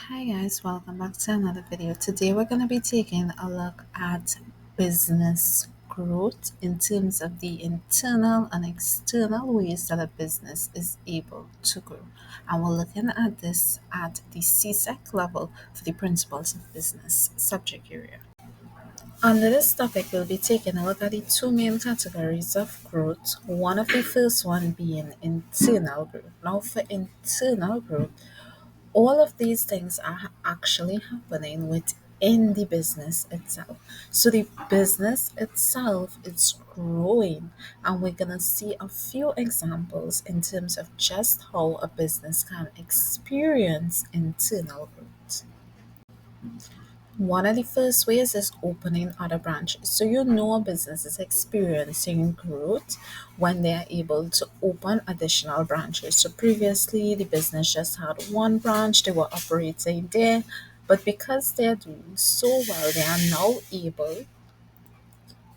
Hi guys, welcome back to another video. Today we're going to be taking a look at business growth in terms of the internal and external ways that a business is able to grow. And we're looking at this at the CSEC level for the principles of business subject area. Under this topic, we'll be taking a look at the two main categories of growth. One of the first one being internal growth. Now for internal growth, all of these things are actually happening within the business itself. So the business itself is growing, and we're gonna see a few examples in terms of just how a business can experience internal growth. One of the first ways is opening other branches. So you know a business is experiencing growth when they are able to open additional branches. So previously the business just had one branch, they were operating there, but because they're doing so well, they are now able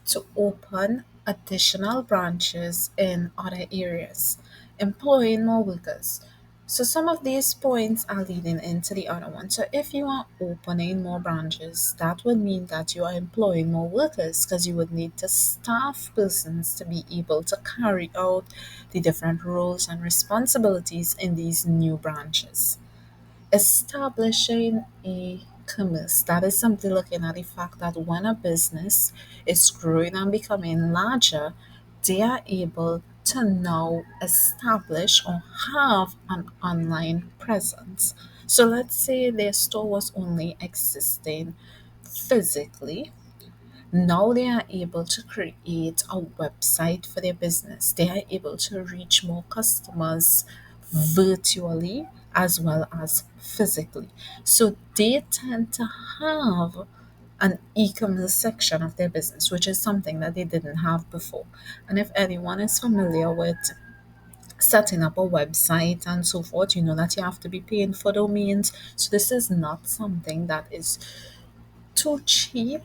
to open additional branches in other areas, employing more workers. So some of these points are leading into the other one. So if you are opening more branches, that would mean that you are employing more workers because you would need to staff persons to be able to carry out the different roles and responsibilities in these new branches. Establishing a commerce, that is simply looking at the fact that when a business is growing and becoming larger, they are able to now establish or have an online presence. So let's say their store was only existing physically. Now they are able to create a website for their business. They are able to reach more customers virtually as well as physically. So they tend to have an e-commerce section of their business, which is something that they didn't have before. And if anyone is familiar with setting up a website and so forth, you know that you have to be paying for domains. So this is not something that is too cheap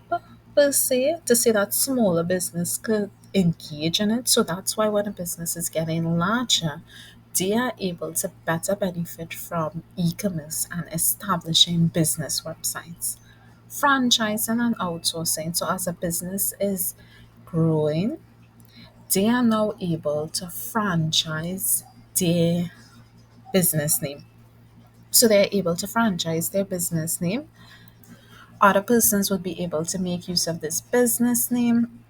per se to say that smaller business could engage in it. So that's why when a business is getting larger, they are able to better benefit from e-commerce and establishing business websites. Franchising and outsourcing. So as a business is growing, they are now able to franchise their business name. So they're able to franchise their business name. Other persons would be able to make use of this business name.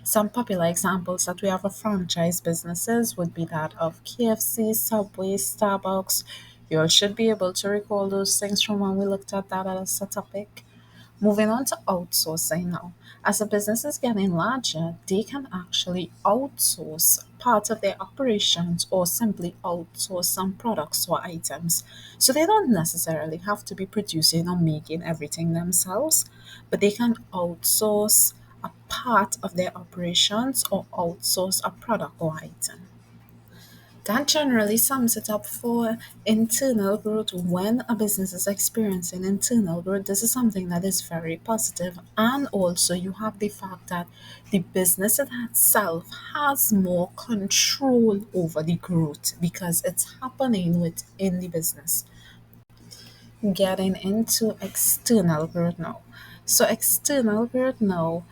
Some popular examples that we have of franchise businesses would be that of KFC, Subway, Starbucks. You all should be able to recall those things from when we looked at that as a topic. Moving on to outsourcing now. As a business is getting larger, they can actually outsource part of their operations or simply outsource some products or items. So they don't necessarily have to be producing or making everything themselves, but they can outsource a part of their operations or outsource a product or item. That generally sums it up for internal growth. When a business is experiencing internal growth, this is something that is very positive. And also, you have the fact that the business itself has more control over the growth because it's happening within the business. Getting into external growth now. So, external growth now,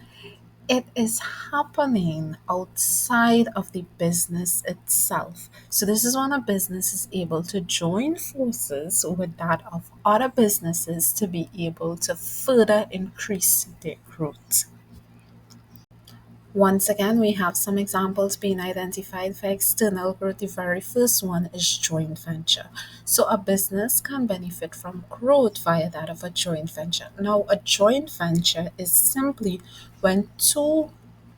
it is happening outside of the business itself. So, this is when a business is able to join forces with that of other businesses to be able to further increase their growth. Once again, we have some examples being identified for external growth. The very first one is joint venture. So, a business can benefit from growth via that of a joint venture. Now, a joint venture is simply when two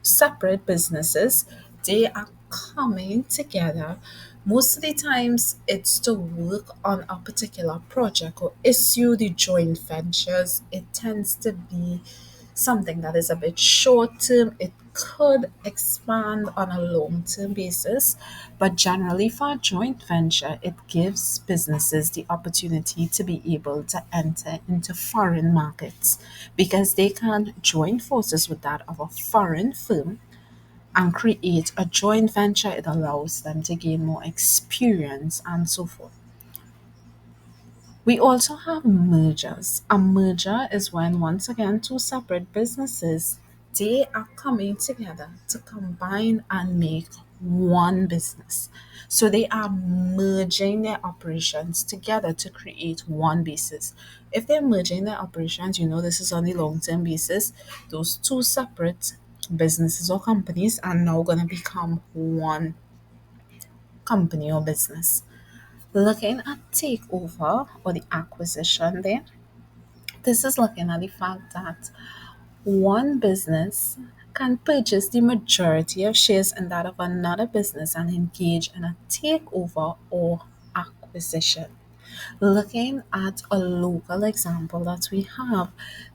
separate businesses they are coming together. Most of the times, it's to work on a particular project or issue. The joint ventures, it tends to be something that is a bit short term. It could expand on a long term basis, but generally, for a joint venture, it gives businesses the opportunity to be able to enter into foreign markets because they can join forces with that of a foreign firm and create a joint venture. It allows them to gain more experience and so forth. We also have mergers. A merger is when, once again, two separate businesses, they are coming together to combine and make one business. So they are merging their operations together to create one basis. If they're merging their operations, this is on the long-term basis. Those two separate businesses or companies are now going to become one company or business. Looking at takeover or the acquisition there, this is looking at the fact that one business can purchase the majority of shares in that of another business and engage in a takeover or acquisition. Looking at a local example that we have,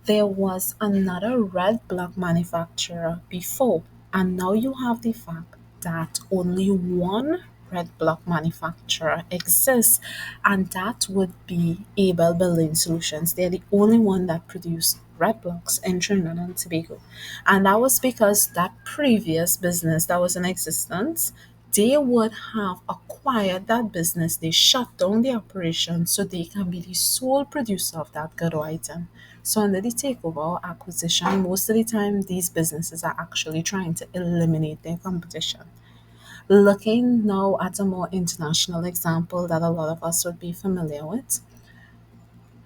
there was another red block manufacturer before, and now you have the fact that only one red block manufacturer exists, and that would be Able Building Solutions. They're the only one that produce red blocks in Trinidad and Tobago. And that was because that previous business that was in existence, they would have acquired that business, they shut down the operation so they can be the sole producer of that good item. So under the takeover or acquisition, most of the time these businesses are actually trying to eliminate their competition. Looking now at a more international example that a lot of us would be familiar with,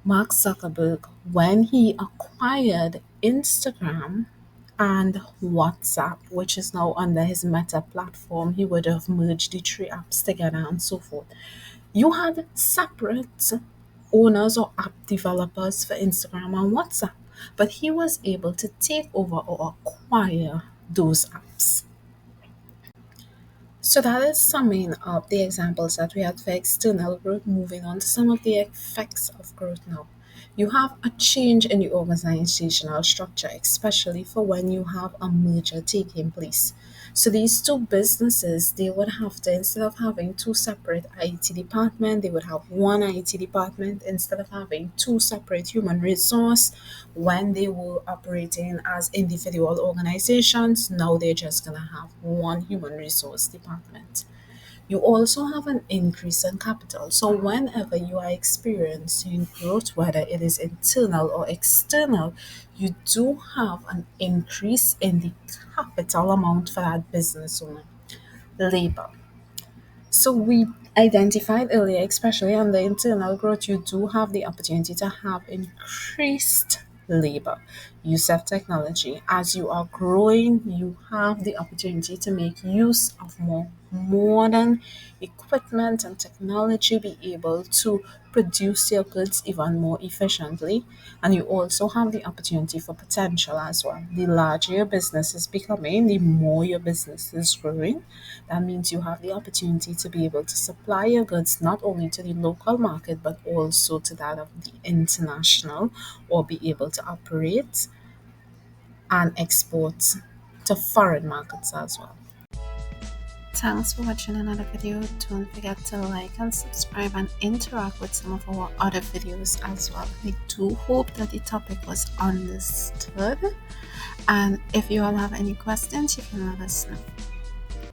Mark Zuckerberg, when he acquired Instagram and WhatsApp, which is now under his Meta platform, he would have merged the three apps together and so forth. You had separate owners or app developers for Instagram and WhatsApp, but he was able to take over or acquire those apps. So that is summing up the examples that we had for external growth. Moving on to some of the effects of growth now. You have a change in the organizational structure, especially for when you have a merger taking place. So these two businesses, they would have to, instead of having two separate IT departments, they would have one IT department instead of having two separate human resource. When they were operating as individual organizations, now they're just gonna have one human resource department. You also have an increase in capital. So, whenever you are experiencing growth, whether it is internal or external, you do have an increase in the capital amount for that business owner. Labor. So we identified earlier, especially on the internal growth, you do have the opportunity to have increased labor use of technology. As you are growing, you have the opportunity to make use of more modern equipment and technology, be able to produce your goods even more efficiently. And you also have the opportunity for potential as well. The larger your business is becoming, the more your business is growing. That means you have the opportunity to be able to supply your goods not only to the local market but also to that of the international, or be able to operate and export to foreign markets as well. Thanks for watching another video. Don't forget to like and subscribe and interact with some of our other videos as well. We do hope that the topic was understood. And if you all have any questions, you can let us know.